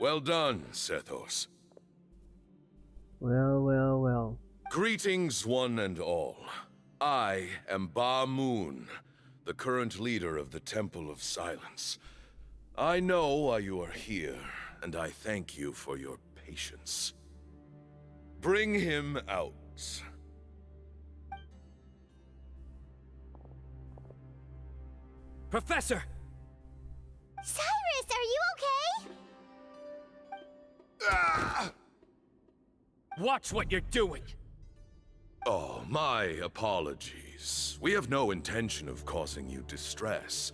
Well done, Sethos. Well, well, well. Greetings, one and all. I am Ba Moon, the current leader of the Temple of Silence. I know why you are here, and I thank you for your patience. Bring him out. Professor! Cyrus, are you okay? Ah! Watch what you're doing! Oh, my apologies. We have no intention of causing you distress.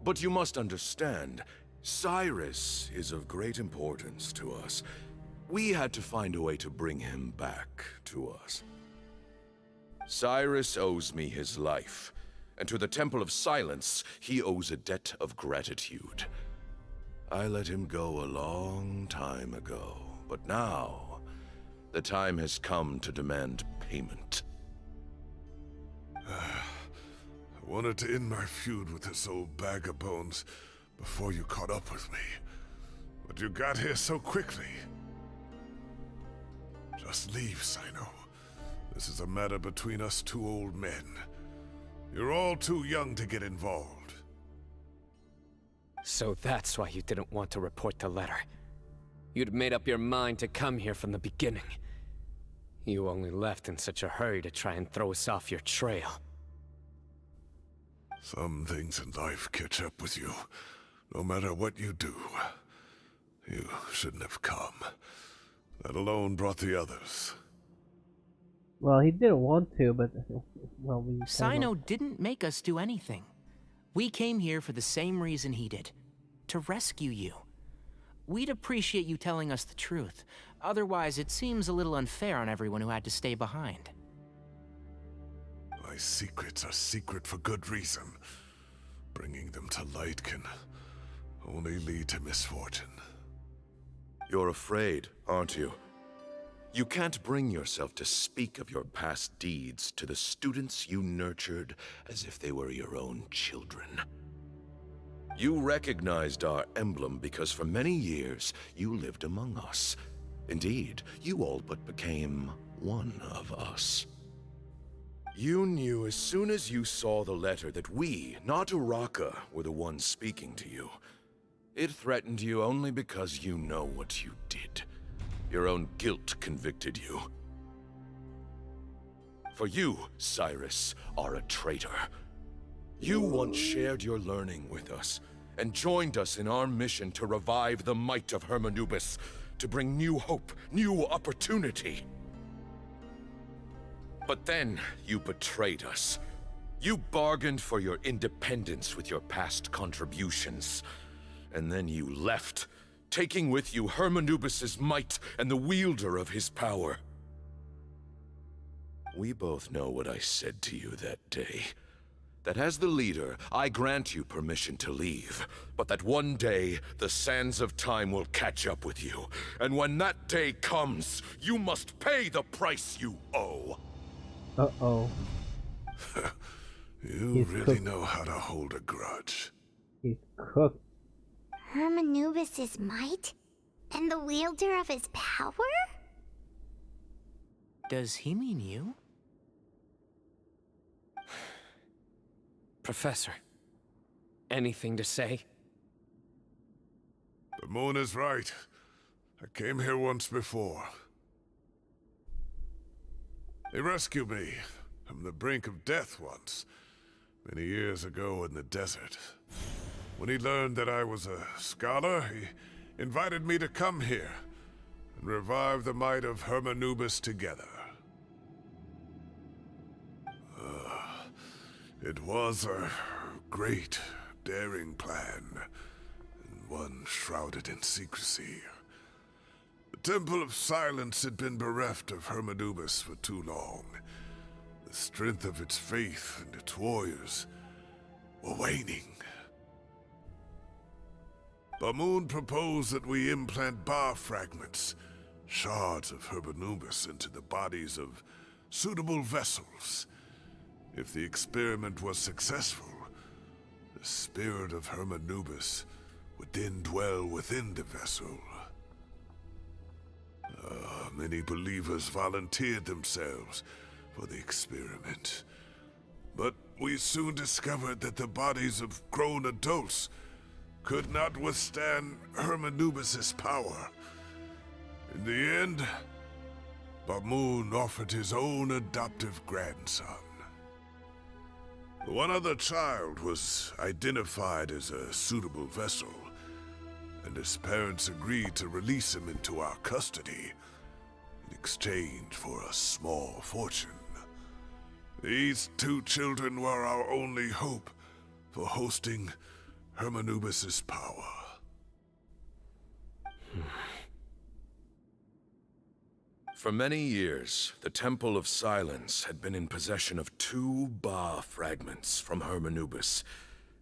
But you must understand, Cyrus is of great importance to us. We had to find a way to bring him back to us. Cyrus owes me his life, and to the Temple of Silence, he owes a debt of gratitude. I let him go a long time ago, but now, the time has come to demand payment. I wanted to end my feud with this old bag of bones before you caught up with me, but you got here so quickly. Just leave, CYNO. This is a matter between us two old men. You're all too young to get involved. So that's why you didn't want to report the letter. You'd made up your mind to come here from the beginning. You only left in such a hurry to try and throw us off your trail. Some things in life catch up with you, no matter what you do. You shouldn't have come. That alone brought the others. Well, he didn't want to, but well, we. CYNO didn't make us do anything. We came here for the same reason he did, to rescue you. We'd appreciate you telling us the truth. Otherwise, it seems a little unfair on everyone who had to stay behind. My secrets are secret for good reason. Bringing them to light can only lead to misfortune. You're afraid, aren't you? You can't bring yourself to speak of your past deeds to the students you nurtured as if they were your own children. You recognized our emblem because for many years you lived among us. Indeed, you all but became one of us. You knew as soon as you saw the letter that we, not Uraka, were the ones speaking to you. It threatened you only because you know what you did. Your own guilt convicted you. For you, Cyrus, are a traitor. You once shared your learning with us, and joined us in our mission to revive the might of Hermanubis, to bring new hope, new opportunity. But then, you betrayed us. You bargained for your independence with your past contributions. And then you left, taking with you Hermanubis' might and the wielder of his power. We both know what I said to you that day. That as the leader, I grant you permission to leave, but that one day, the sands of time will catch up with you. And when that day comes, you must pay the price you owe. Uh-oh. You really know how to hold a grudge. He's cooked. Hermanubis' might? And the wielder of his power? Does he mean you? Professor, anything to say? The moon is right. I came here once before. He rescued me from the brink of death once, many years ago in the desert. When he learned that I was a scholar, he invited me to come here and revive the might of Hermanubis together. It was a great, daring plan, and one shrouded in secrecy. The Temple of Silence had been bereft of Hermanubis for too long. The strength of its faith and its warriors were waning. Bamoon proposed that we implant bar fragments, shards of Hermanubis, into the bodies of suitable vessels. If the experiment was successful, the spirit of Hermanubis would then dwell within the vessel. Many believers volunteered themselves for the experiment. But we soon discovered that the bodies of grown adults could not withstand Hermanubis' power. In the end, Bamoon offered his own adoptive grandson. One other child was identified as a suitable vessel, and his parents agreed to release him into our custody in exchange for a small fortune. These two children were our only hope for hosting Hermanubis' power. For many years, the Temple of Silence had been in possession of 2 Ba fragments from Hermanubis.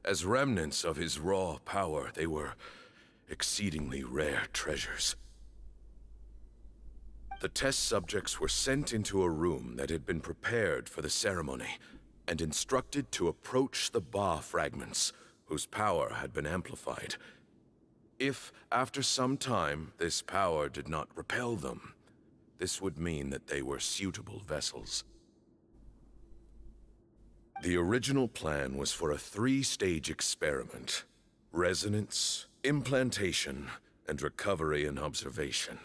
As remnants of his raw power, they were exceedingly rare treasures. The test subjects were sent into a room that had been prepared for the ceremony, and instructed to approach the Ba fragments, whose power had been amplified. If, after some time, this power did not repel them, this would mean that they were suitable vessels. The original plan was for a 3-stage experiment: resonance, implantation, and recovery and observation.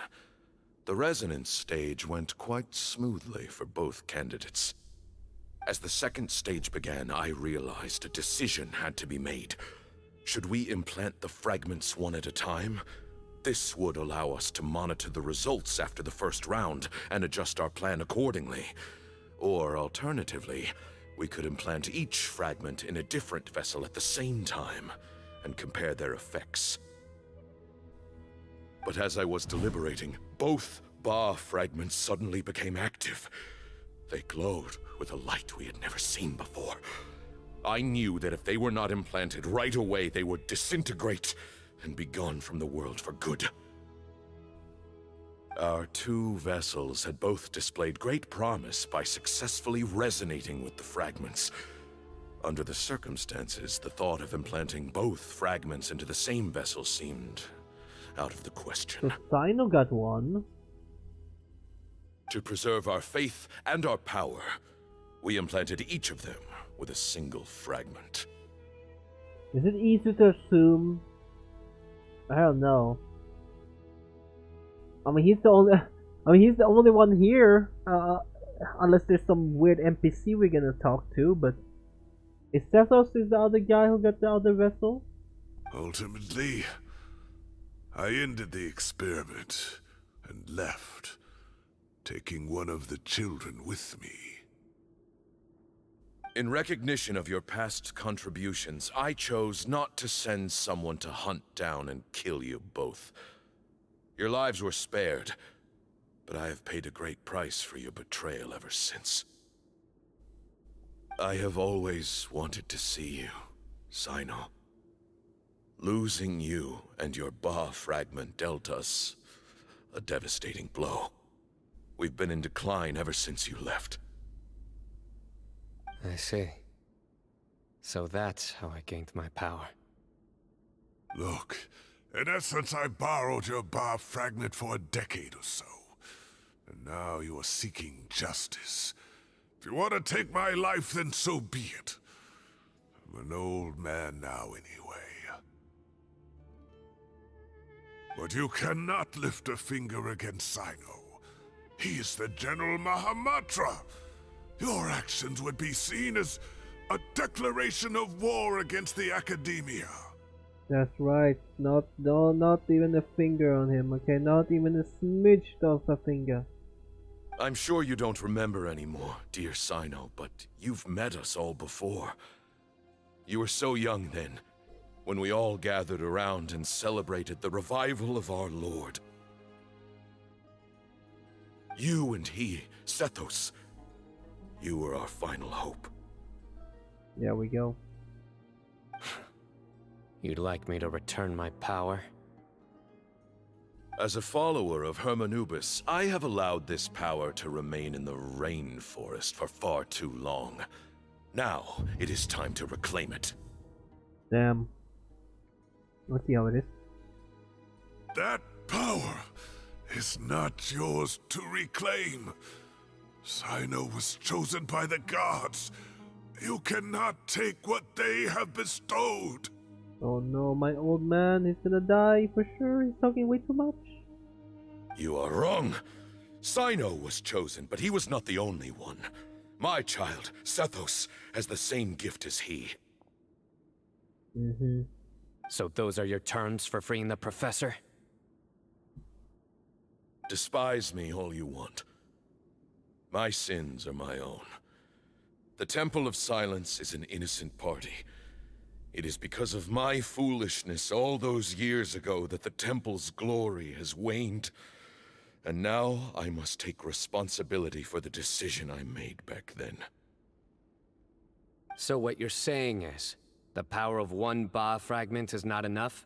The resonance stage went quite smoothly for both candidates. As the second stage began, I realized a decision had to be made. Should we implant the fragments one at a time? This would allow us to monitor the results after the first round and adjust our plan accordingly. Or alternatively, we could implant each fragment in a different vessel at the same time and compare their effects. But as I was deliberating, both Ba fragments suddenly became active. They glowed with a light we had never seen before. I knew that if they were not implanted right away, they would disintegrate and be gone from the world for good. Our 2 vessels had both displayed great promise by successfully resonating with the fragments. Under the circumstances, the thought of implanting both fragments into the same vessel seemed out of the question. So CYNO got one. To preserve our faith and our power, we implanted each of them with a single fragment. Is it easy to assume? I don't know. I mean, he's the only one here. Unless there's some weird NPC we're gonna talk to, but is Sethos the other guy who got the other vessel? Ultimately, I ended the experiment and left, taking one of the children with me. In recognition of your past contributions, I chose not to send someone to hunt down and kill you both. Your lives were spared, but I have paid a great price for your betrayal ever since. I have always wanted to see you, CYNO. Losing you and your Ba fragment dealt us a devastating blow. We've been in decline ever since you left. I see. So that's how I gained my power. Look, in essence, I borrowed your Ba fragment for a decade or so. And now you are seeking justice. If you want to take my life, then so be it. I'm an old man now anyway. But you cannot lift a finger against CYNO. He is the General Mahamatra. Your actions would be seen as a declaration of war against the Academia. That's right. Not even a finger on him. Okay, not even a smidge of a finger. I'm sure you don't remember anymore, dear CYNO, but you've met us all before. You were so young then, when we all gathered around and celebrated the revival of our Lord. You and he, Sethos, you were our final hope. There we go. You'd like me to return my power? As a follower of Hermanubis, I have allowed this power to remain in the rainforest for far too long. Now, it is time to reclaim it. Damn. Let's see how it is. That power is not yours to reclaim. CYNO was chosen by the gods. You cannot take what they have bestowed. Oh no, my old man, he's gonna die for sure. He's talking way too much. You are wrong. CYNO was chosen, but he was not the only one. My child, Sethos, has the same gift as he. Mm-hmm. So those are your terms for freeing the professor? Despise me all you want. My sins are my own. The Temple of Silence is an innocent party. It is because of my foolishness all those years ago that the Temple's glory has waned. And now I must take responsibility for the decision I made back then. So what you're saying is, the power of one Ba fragment is not enough?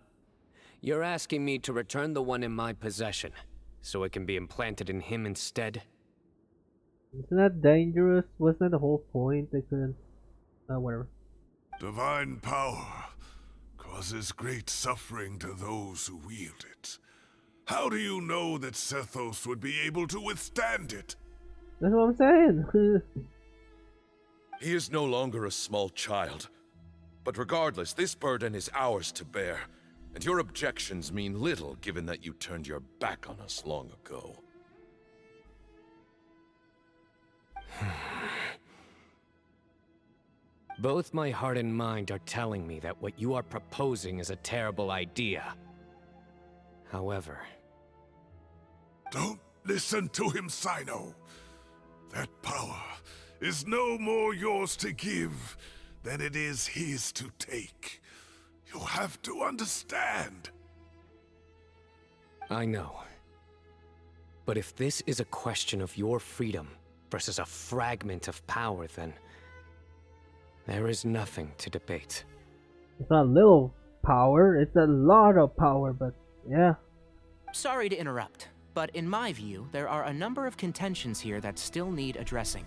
You're asking me to return the one in my possession, so it can be implanted in him instead? Isn't that dangerous? Wasn't that the whole point? They couldn't... whatever. Divine power causes great suffering to those who wield it. How do you know that Sethos would be able to withstand it? That's what I'm saying. He is no longer a small child. But regardless, this burden is ours to bear. And your objections mean little given that you turned your back on us long ago. Both my heart and mind are telling me that what you are proposing is a terrible idea. However... Don't listen to him, CYNO. That power is no more yours to give than it is his to take. You have to understand. I know. But if this is a question of your freedom versus a fragment of power, then... there is nothing to debate. It's not little power, it's a lot of power, but yeah. Sorry to interrupt, but in my view, there are a number of contentions here that still need addressing.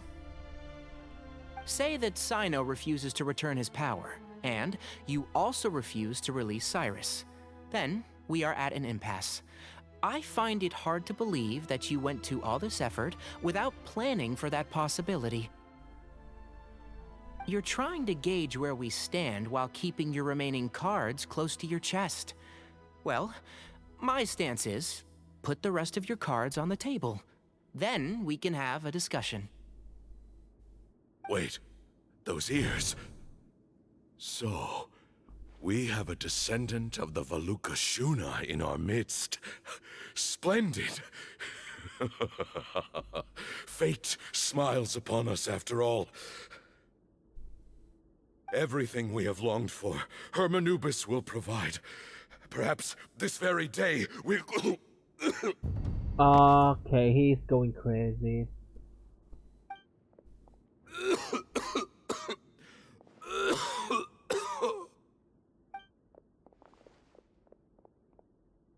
Say that CYNO refuses to return his power, and you also refuse to release Cyrus. Then, we are at an impasse. I find it hard to believe that you went to all this effort without planning for that possibility. You're trying to gauge where we stand while keeping your remaining cards close to your chest. Well, my stance is, put the rest of your cards on the table. Then we can have a discussion. Wait, those ears. So, we have a descendant of the Valukashuna in our midst. Splendid. Fate smiles upon us after all. Everything we have longed for, Hermanubis will provide. Perhaps this very day we'll... Okay, he's going crazy.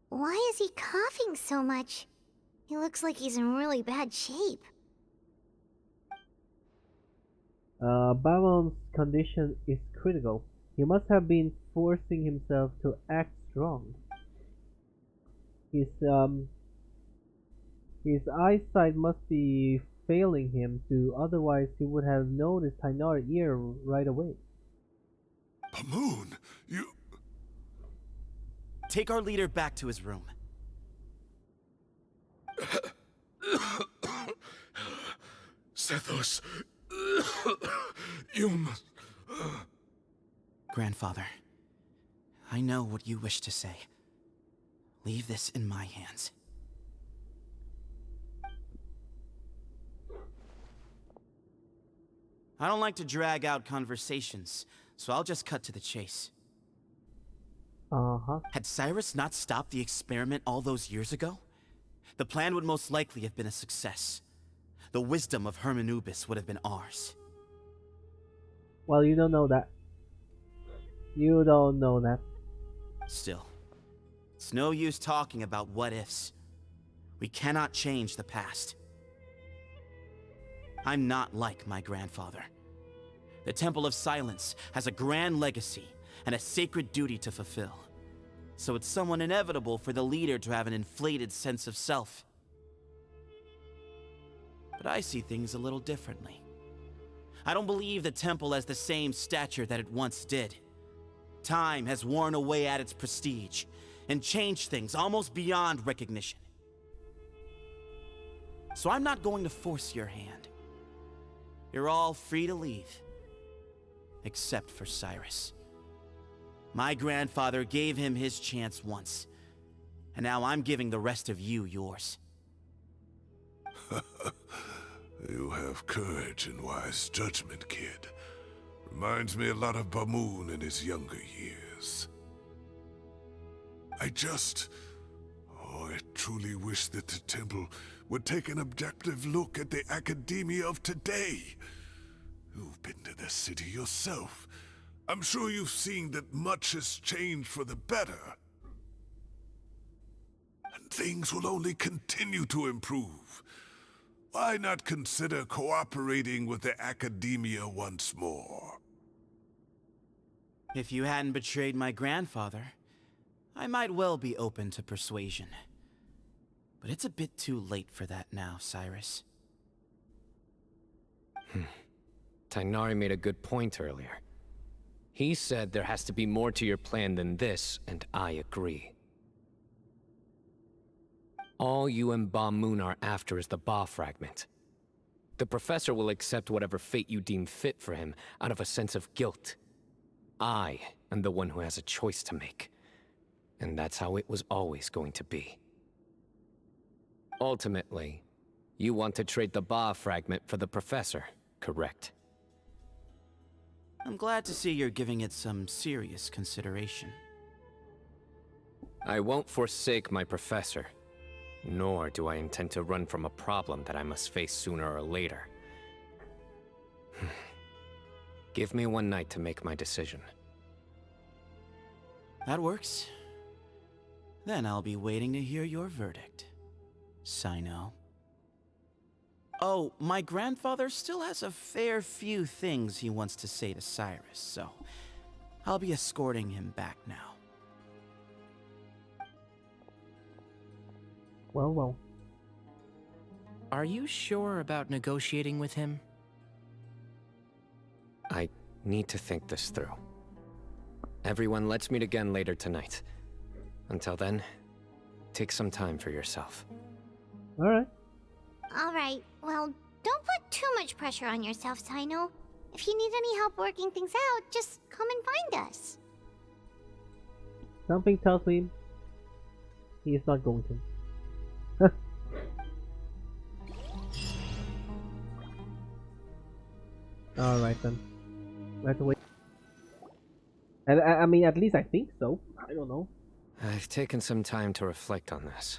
Why is he coughing so much? He looks like he's in really bad shape. Babylon's condition is critical. He must have been forcing himself to act strong. His eyesight must be failing him too, otherwise he would have noticed Tainar's ear right away. Pamoon, you... Take our leader back to his room. Sethos, you must... Grandfather, I know what you wish to say. Leave this in my hands. I don't like to drag out conversations, so I'll just cut to the chase. Had Cyrus not stopped the experiment all those years ago, the plan would most likely have been a success. The wisdom of Hermanubis would have been ours. Well, you don't know that. You don't know that. Still, it's no use talking about what-ifs. We cannot change the past. I'm not like my grandfather. The Temple of Silence has a grand legacy and a sacred duty to fulfill. So it's somewhat inevitable for the leader to have an inflated sense of self. but I see things a little differently. I don't believe the temple has the same stature that it once did. Time has worn away at its prestige and changed things almost beyond recognition. So I'm not going to force your hand. You're all free to leave. Except for Cyrus. My grandfather gave him his chance once, and now I'm giving the rest of you yours. You have courage and wise judgment, kid. Reminds me a lot of Bamoon in his younger years. I truly wish that the temple would take an objective look at the academia of today. You've been to the city yourself. I'm sure you've seen that much has changed for the better. And things will only continue to improve. Why not consider cooperating with the academia once more? If you hadn't betrayed my grandfather, I might well be open to persuasion. But it's a bit too late for that now, Cyrus. Tainari made a good point earlier. He said there has to be more to your plan than this, and I agree. All you and Ba Moon are after is the Ba fragment. The professor will accept whatever fate you deem fit for him out of a sense of guilt. I am the one who has a choice to make. And that's how it was always going to be. Ultimately, you want to trade the Ba fragment for the professor, correct? I'm glad to see you're giving it some serious consideration. I won't forsake my professor. Nor do I intend to run from a problem that I must face sooner or later. Give me one night to make my decision. That works. Then I'll be waiting to hear your verdict. CYNO. Oh, my grandfather still has a fair few things he wants to say to Cyrus, so I'll be escorting him back now. Well. Are you sure about negotiating with him? I need to think this through. Everyone, let's meet again later tonight. Until then, take some time for yourself. Alright. Alright, well, don't put too much pressure on yourself, CYNO. If you need any help working things out, just come and find us. Something tells me he is not going to. Alright then. We have to wait. And I mean, at least I think so. I don't know. I've taken some time to reflect on this.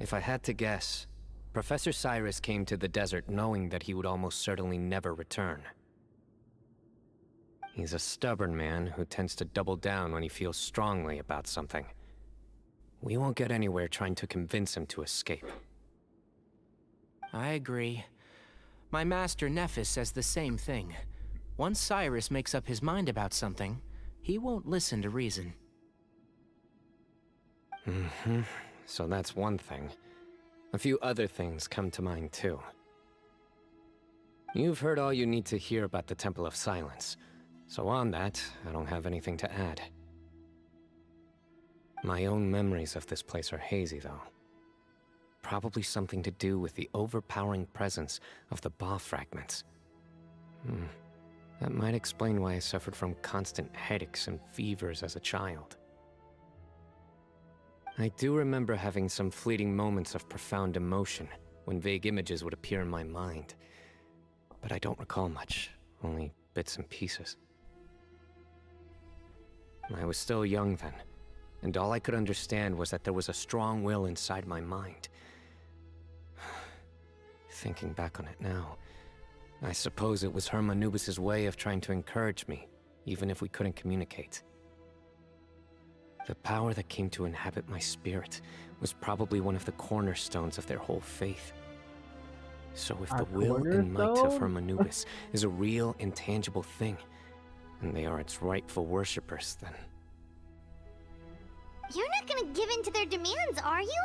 If I had to guess, Professor Cyrus came to the desert knowing that he would almost certainly never return. He's a stubborn man who tends to double down when he feels strongly about something. We won't get anywhere trying to convince him to escape. I agree. My master Nephis says the same thing. Once Cyrus makes up his mind about something, he won't listen to reason. So that's one thing. A few other things come to mind too. You've heard all you need to hear about the Temple of Silence, so on that, I don't have anything to add. My own memories of this place are hazy though. Probably something to do with the overpowering presence of the Ba fragments. That might explain why I suffered from constant headaches and fevers as a child. I do remember having some fleeting moments of profound emotion when vague images would appear in my mind. But I don't recall much, only bits and pieces. I was still young then, and all I could understand was that there was a strong will inside my mind. Thinking back on it now, I suppose it was Hermanubis' way of trying to encourage me, even if we couldn't communicate. The power that came to inhabit my spirit was probably one of the cornerstones of their whole faith. So if the will and might of Hermanubis is a real, intangible thing, and they are its rightful worshippers, then... You're not gonna give in to their demands, are you?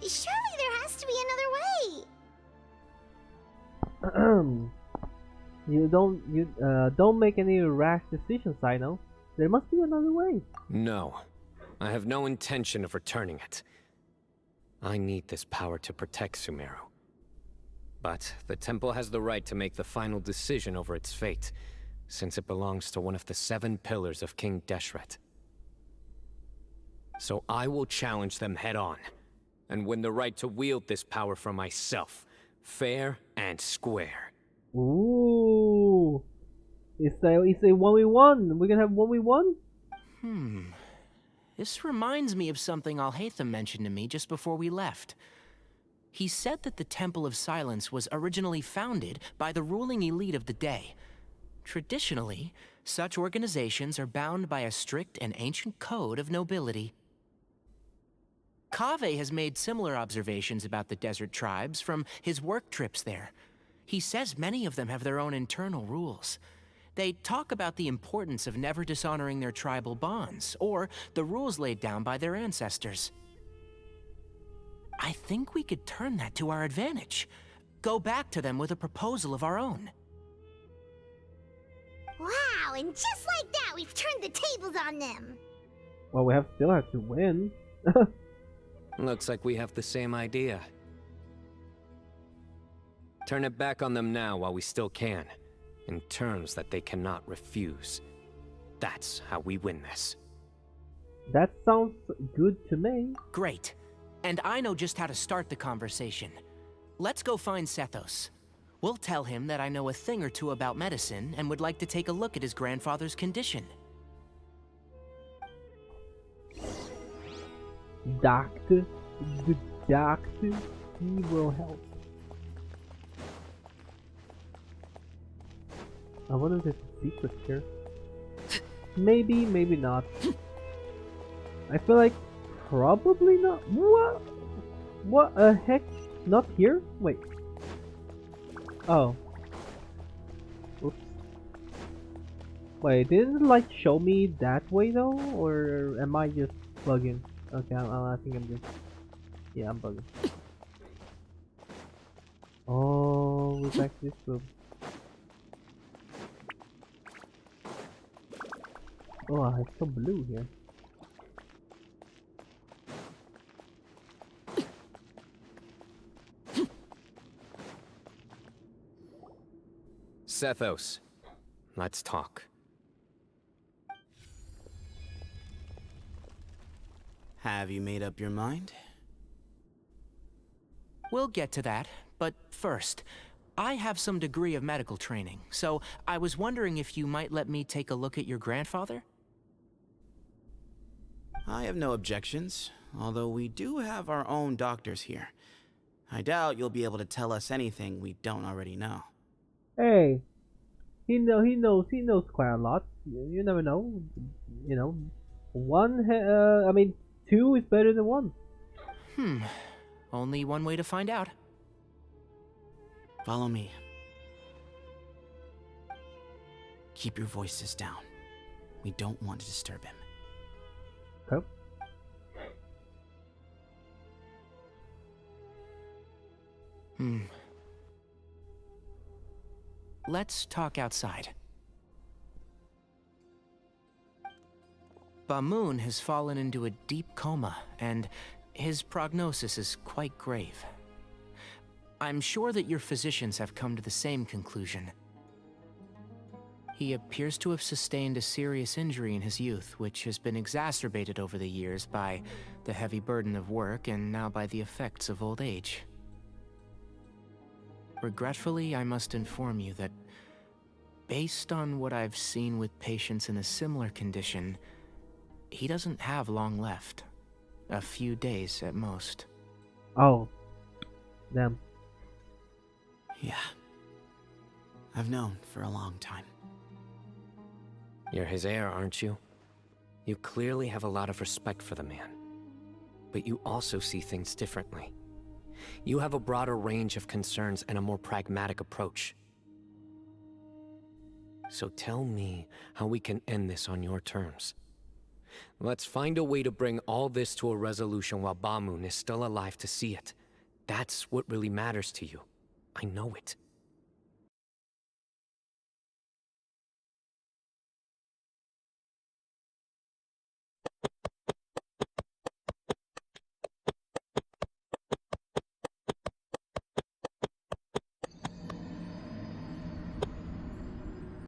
Surely there has to be another way. You don't make any rash decisions, I know. There must be another way. No. I have no intention of returning it. I need this power to protect Sumeru. But the temple has the right to make the final decision over its fate, since it belongs to one of the 7 pillars of King Deshret. So I will challenge them head on, and win the right to wield this power for myself, fair and square. Ooh. It's a 1v1. We're gonna have 1v1? This reminds me of something Alhaitham mentioned to me just before we left. He said that the Temple of Silence was originally founded by the ruling elite of the day. Traditionally, such organizations are bound by a strict and ancient code of nobility. Kaveh has made similar observations about the desert tribes from his work trips there. He says many of them have their own internal rules. They talk about the importance of never dishonoring their tribal bonds, or the rules laid down by their ancestors. I think we could turn that to our advantage. Go back to them with a proposal of our own. Wow, and just like that, we've turned the tables on them. Well, we still have to win. Looks like we have the same idea. Turn it back on them now while we still can, in terms that they cannot refuse. That's how we win this. That sounds good to me. Great. And I know just how to start the conversation. Let's go find Sethos. We'll tell him that I know a thing or two about medicine and would like to take a look at his grandfather's condition. Doctor, the doctor, he will help. I wonder if there's a secret here. Maybe, maybe not. I feel like probably not. What? What a heck? Not here? Wait. Oh. Oops. Wait, didn't it like show me that way though? Or am I just bugging? Okay, I think I'm just... Yeah, I'm bugging. Oh, we're back to this room. Oh, it's so blue here. Sethos, let's talk. Have you made up your mind? We'll get to that, but first, I have some degree of medical training, so I was wondering if you might let me take a look at your grandfather? I have no objections, although we do have our own doctors here. I doubt you'll be able to tell us anything we don't already know. Hey, he knows quite a lot. You never know. You know, I mean, 2 is better than 1. Only one way to find out. Follow me. Keep your voices down. We don't want to disturb him. Okay. Let's talk outside. Bamoon has fallen into a deep coma, and his prognosis is quite grave. I'm sure that your physicians have come to the same conclusion. He appears to have sustained a serious injury in his youth, which has been exacerbated over the years by the heavy burden of work and now by the effects of old age. Regretfully, I must inform you that, based on what I've seen with patients in a similar condition, he doesn't have long left. A few days at most. Oh. Damn. Yeah. I've known for a long time. You're his heir, aren't you? You clearly have a lot of respect for the man. But you also see things differently. You have a broader range of concerns and a more pragmatic approach. So tell me how we can end this on your terms. Let's find a way to bring all this to a resolution while Bamoon is still alive to see it. That's what really matters to you. I know it.